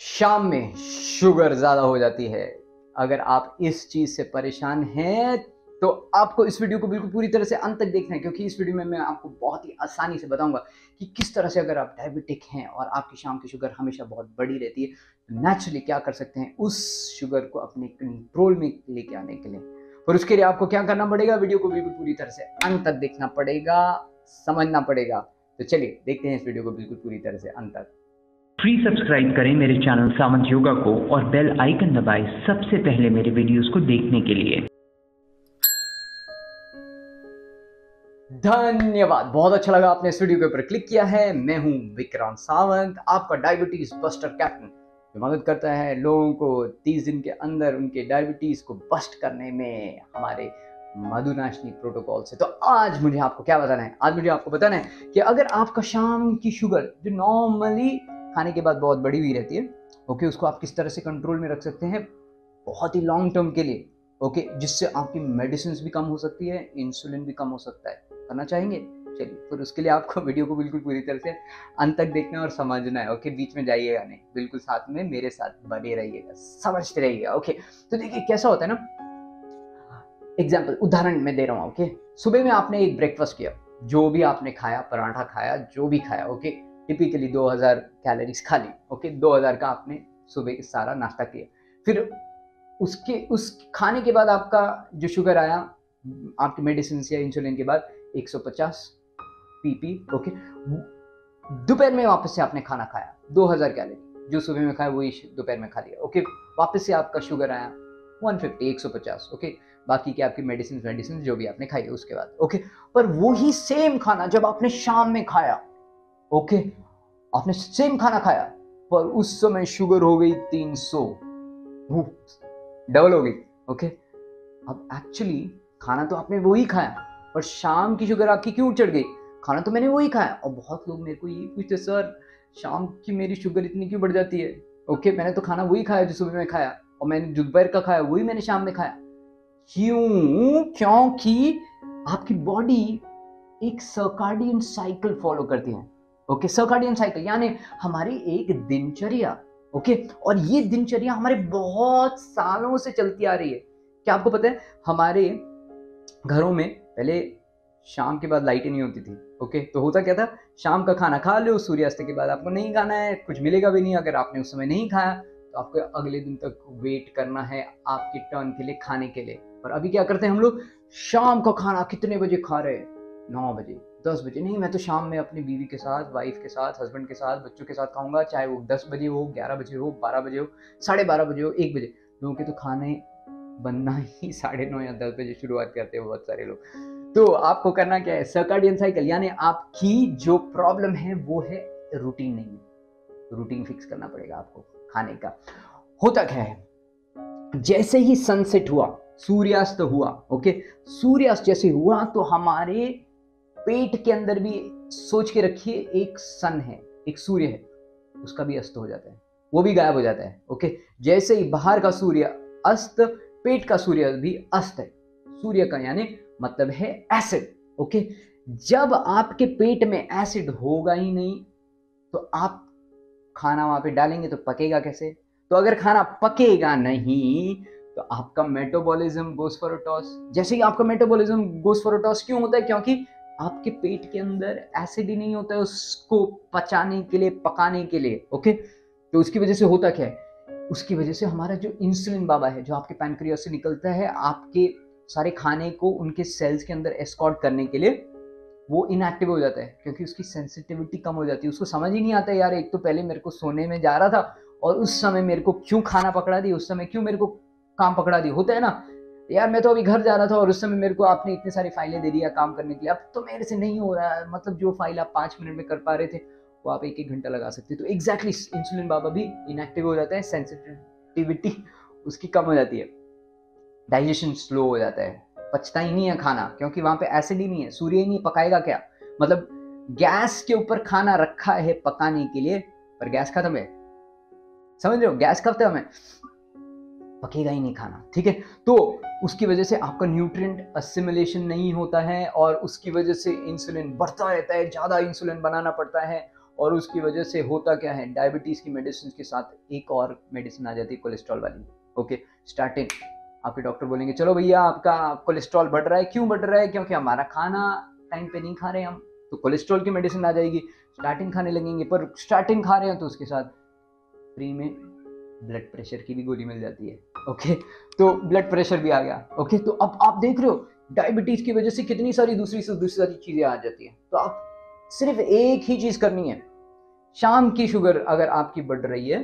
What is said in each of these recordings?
शाम में शुगर ज़्यादा हो जाती है। अगर आप इस चीज़ से परेशान हैं तो आपको इस वीडियो को बिल्कुल पूरी तरह से अंत तक देखना है, क्योंकि इस वीडियो में मैं आपको बहुत ही आसानी से बताऊंगा कि किस तरह से अगर आप डायबिटिक हैं और आपकी शाम की शुगर हमेशा बहुत बड़ी रहती है तो नेचुरली क्या कर सकते हैं उस शुगर को अपने कंट्रोल में लेके आने के लिए। और उसके लिए आपको क्या करना पड़ेगा, वीडियो को बिल्कुल पूरी तरह से अंत तक देखना पड़ेगा, समझना पड़ेगा। तो चलिए देखते हैं इस वीडियो को बिल्कुल पूरी तरह से अंत तक। फ्री सब्सक्राइब करें मेरे चैनल सावंत योगा को और बेल आइकन दबाएं सबसे पहले मेरे वीडियोस को देखने के लिए। धन्यवाद, बहुत अच्छा लगा आपने इस वीडियो के ऊपर क्लिक किया है। मैं हूं विक्रांत सावंत, आपका डायबिटीज बस्टर कैप्टन, जो मदद करता है लोगों को 30 दिन के अंदर उनके डायबिटीज को बस्ट करने में हमारे मधुनाशनी प्रोटोकॉल से। तो आज मुझे आपको क्या बताना है, आज मुझे आपको बताना है कि अगर आपका शाम की शुगर जो नॉर्मली खाने के बाद बहुत बड़ी हुई रहती है, ओके, उसको आप किस तरह से कंट्रोल में रख सकते हैं बहुत ही लॉन्ग टर्म के लिए, ओके, जिससे आपकी मेडिसिन भी कम हो सकती है, इंसुलिन भी कम हो सकता है। करना चाहेंगे? चलिए, फिर उसके लिए आपको वीडियो को बिल्कुल पूरी तरह से अंत तक देखना है और समझना है, ओके। बीच में जाइएगा नहीं, बिल्कुल साथ में मेरे साथ बने रहिएगा, समझते रहिएगा, ओके। तो देखिए कैसा होता है ना, एग्जाम्पल उदाहरण मैं दे रहा हूँ, ओके। सुबह में आपने एक ब्रेकफास्ट किया, जो भी आपने खाया, पराठा खाया, जो भी खाया, ओके, टिपिकली 2000 कैलोरीज खा ली, ओके, 2000 का आपने सुबह सारा नाश्ता किया। फिर उस खाने के बाद आपका जो शुगर आया आपके मेडिसिन या इंसुलिन के बाद 150 पीपी, ओके। दोपहर में वापस से आपने खाना खाया, 2000 कैलोरी जो सुबह में खाया वही दोपहर में खा लिया, ओके। वापस से आपका शुगर आया 150, ओके। बाकी के आपकी मेडिसिन जो भी आपने खाई उसके बाद, ओके। पर वही सेम खाना जब आपने शाम में खाया, ओके, आपने सेम खाना खाया, पर उस समय शुगर हो गई 300, डबल हो गई, ओके। अब एक्चुअली खाना तो आपने वही खाया, पर शाम की शुगर आपकी क्यों चढ़ गई? खाना तो मैंने वही खाया। और बहुत लोग मेरे को ये पूछते, सर शाम की मेरी शुगर इतनी क्यों बढ़ जाती है? ओके, मैंने तो खाना वही खाया जो सुबह में खाया, और मैंने जो दोपहर का खाया वही मैंने शाम में खाया। क्यों? क्योंकि आपकी बॉडी एक सर्काडियन साइकिल फॉलो करती है, ओके। सर्काडियन साइकिल यानी हमारी एक दिनचर्या, ओके। और ये दिनचर्या हमारे बहुत सालों से चलती आ रही है। क्या आपको पता है हमारे घरों में पहले शाम के बाद लाइटें नहीं होती थी, ओके। तो होता क्या था, शाम का खाना खा लो, सूर्यास्त के बाद आपको नहीं खाना है, कुछ मिलेगा भी नहीं। अगर आपने उस समय नहीं खाया तो आपको अगले दिन तक वेट करना है आपकी टर्न के लिए खाने के लिए। और अभी क्या करते हैं हम लोग, शाम का खाना कितने बजे खा रहे हैं? 9 बजे, 10 बजे। नहीं, मैं तो शाम में अपनी बीवी के साथ, वाइफ के साथ, हस्बैंड के साथ, बच्चों के साथ खाऊंगा, चाहे वो 10 बजे हो, 11 बजे हो, 12 बजे हो, 12:30 बजे हो, 1 बजे। लोगों के तो खाने बनना ही 9:30 या 10 बजे शुरुआत करते हैं बहुत सारे लोग। तो आपको करना क्या है, सर्काडियन साइकिल, यानी आपकी जो प्रॉब्लम है वो है रूटीन नहीं है। रूटीन फिक्स करना पड़ेगा आपको खाने का। होता क्या है, जैसे ही सनसेट हुआ, सूर्यास्त हुआ, ओके, सूर्यास्त जैसे हुआ तो हमारे पेट के अंदर भी सोच के रखिए एक सन है, एक सूर्य है, उसका भी अस्त हो जाता है, वो भी गायब हो जाता है, ओके। जैसे ही बाहर का सूर्य अस्त, पेट का सूर्य भी अस्त है। सूर्य का यानी मतलब है एसिड, ओके। जब आपके पेट में एसिड होगा ही नहीं तो आप खाना वहां पे डालेंगे तो पकेगा कैसे? तो अगर खाना पकेगा नहीं तो आपका metabolism goes for a toss. जैसे ही आपका metabolism goes for a toss, क्यों होता है? क्योंकि आपके पेट के अंदर एसिड ही नहीं होता है उसको पचाने के लिए, पकाने के लिए, ओके। तो उसकी वजह से होता क्या है, उसकी वजह से हमारा जो इंसुलिन बाबा है, जो आपके पैनक्रियास से निकलता है आपके सारे खाने को उनके सेल्स के अंदर एस्कॉर्ट करने के लिए, वो इनएक्टिव हो जाता है, क्योंकि उसकी सेंसिटिविटी कम हो जाती है। उसको समझ ही नहीं आता यार, एक तो पहले मेरे को सोने में जा रहा था और उस समय मेरे को क्यों खाना पकड़ा दी, उस समय क्यों मेरे को काम पकड़ा दी। होता है ना यार, मैं तो अभी घर जा रहा था और उस समय मेरे को आपने इतनी सारी फाइलें दे दिया काम करने के लिए, अब तो मेरे से नहीं हो रहा है। मतलब जो फाइल आप 5 मिनट में कर पा रहे थे वो आप 1-1 घंटा लगा सकते। तो एग्जैक्टली इंसुलिन बाबा भी इनएक्टिव हो जाता है, सेंसिटिविटी उसकी कम हो जाती है, डाइजेशन स्लो हो जाता है, पचता ही नहीं है खाना, क्योंकि वहां पे एसिड ही नहीं है, सूर्य ही नहीं, पकाएगा क्या? मतलब गैस के ऊपर खाना रखा है पकाने के लिए, पर गैस खत्म है, समझ रहे हो? गैस खत्म है, पकेगा ही नहीं खाना, ठीक है। तो उसकी वजह से आपका न्यूट्रिएंट असिमिलेशन नहीं होता है और उसकी वजह से इंसुलिन बढ़ता रहता है, ज्यादा इंसुलिन बनाना पड़ता है और उसकी वजह से होता क्या है, डायबिटीज़ की मेडिसिन के साथ एक और मेडिसिन आ जाती है कोलेस्ट्रॉल वाली। ओके, स्टार्टिंग आपके डॉक्टर बोलेंगे चलो भैया आपका कोलेस्ट्रॉल बढ़ रहा है। क्यों बढ़ रहा है? क्योंकि हमारा खाना टाइम पे नहीं खा रहे हम, तो कोलेस्ट्रॉल की मेडिसिन आ जाएगी, स्टार्टिंग खाने लगेंगे। पर स्टार्टिंग खा रहे हैं तो उसके साथ फ्री में ब्लड प्रेशर की भी गोली मिल जाती है। ओके, तो ब्लड प्रेशर भी आ गया। ओके, तो अब आप देख रहे हो डायबिटीज की वजह से कितनी सारी दूसरी सारी चीजें आ जाती हैं। तो आप सिर्फ एक ही चीज करनी है, शाम की शुगर अगर आपकी बढ़ रही है,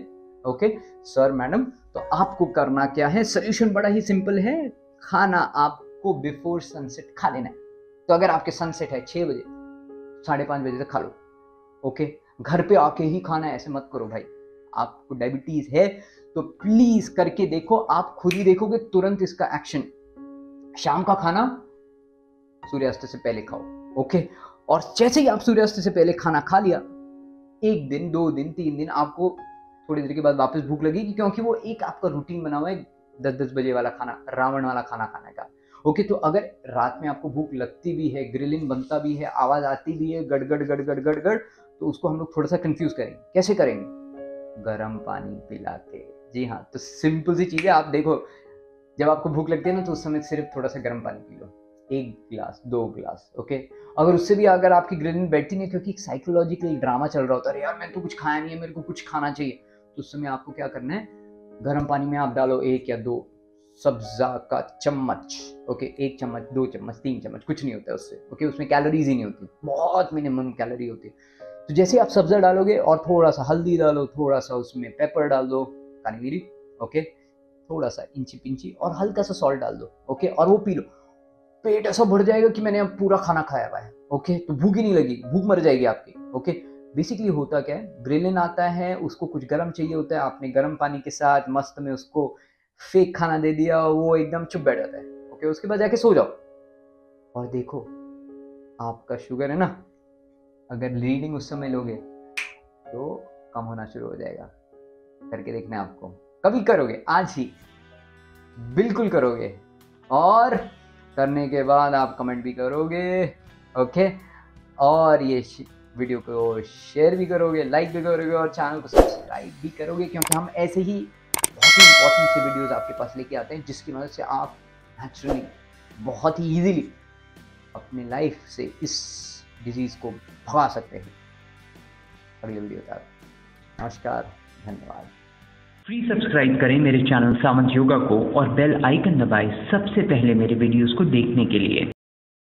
ओके सर मैडम, तो आपको करना क्या है, सोल्यूशन बड़ा ही सिंपल है, खाना आपको बिफोर सनसेट खा लेना है। तो अगर आपके सनसेट है 6 बजे, 5:30 बजे तक खा लो। ओके, घर पे आके ही खाना है, ऐसे मत करो भाई। आपको डायबिटीज है तो प्लीज करके देखो, आप खुद ही देखोगे तुरंत इसका एक्शन। शाम का खाना सूर्यास्त से पहले खाओ। ओके, और जैसे ही आप सूर्यास्त से पहले खाना खा लिया, 1 दिन 2 दिन 3 दिन आपको थोड़ी देर के बाद वापस भूख लगेगी, क्योंकि वो एक आपका रूटीन बना हुआ है 10-10 बजे वाला खाना, रावण वाला खाना खाने का। ओके, तो अगर रात में आपको भूख लगती भी है, ग्रिलिंग बनता भी है, आवाज आती भी है गड़गड़ गड़गड़ गड़गड़, तो उसको हम लोग थोड़ा सा कंफ्यूज करेंगे। कैसे करेंगे? गर्म पानी पिला के। जी हाँ, तो सिंपल सी चीज है। आप देखो, जब आपको भूख लगती है ना, तो उस समय सिर्फ थोड़ा सा गर्म पानी पी लो, 1 गिलास 2 गिलास। ओके, अगर उससे भी अगर आपकी ग्रिलिंग बैठती नहीं, क्योंकि एक साइकोलॉजिकल ड्रामा चल रहा होता है, यार मैंने तो कुछ खाया नहीं है, मेरे को कुछ खाना चाहिए, तो उस समय आपको क्या करना है, गर्म पानी में आप डालो 1 या 2 सब्जा का चम्मच। ओके, 1 चम्मच 2 चम्मच 3 चम्मच, कुछ नहीं होता है उससे। ओके, उसमें कैलोरीज ही नहीं होती, बहुत मिनिमम कैलोरी होती है। तो जैसे आप सब्जा डालोगे और थोड़ा सा हल्दी डालो, थोड़ा सा उसमें पेपर डाल दो, काली मिरी, ओके, थोड़ा सा इंची पिंची और हल्का सा सॉल्ट डाल दो। ओके, और वो पी लो, पेट ऐसा भर जाएगा कि मैंने अब पूरा खाना खाया हुआ है। ओके, तो भूख ही नहीं लगेगी, भूख मर जाएगी आपकी। ओके, बेसिकली होता क्या है, ग्रेलिन आता है, उसको कुछ गर्म चाहिए होता है, आपने गर्म पानी के साथ मस्त में उसको फेक खाना दे दिया, वो एकदम चुप बैठ जाता है। ओके, उसके बाद जाके सो जाओ और देखो आपका शुगर है ना, अगर रीडिंग उस समय लोगे तो कम होना शुरू हो जाएगा। करके देखना है आपको, कभी करोगे, आज ही बिल्कुल करोगे, और करने के बाद आप कमेंट भी करोगे। ओके, और ये वीडियो को शेयर भी करोगे, लाइक भी करोगे, और चैनल को सब्सक्राइब भी करोगे, क्योंकि हम ऐसे ही बहुत ही इंपॉर्टेंट से वीडियोस आपके पास लेके आते हैं, जिसकी मदद से आप नेचुरली बहुत ही इजीली अपनी लाइफ से इस डिजीज को भगा सकते हैं। अगले वीडियो तक नमस्कार, धन्यवाद। फ्री सब्सक्राइब करें मेरे चैनल सावंत योगा को और बेल आइकन दबाएं सबसे पहले मेरे वीडियोस को देखने के लिए।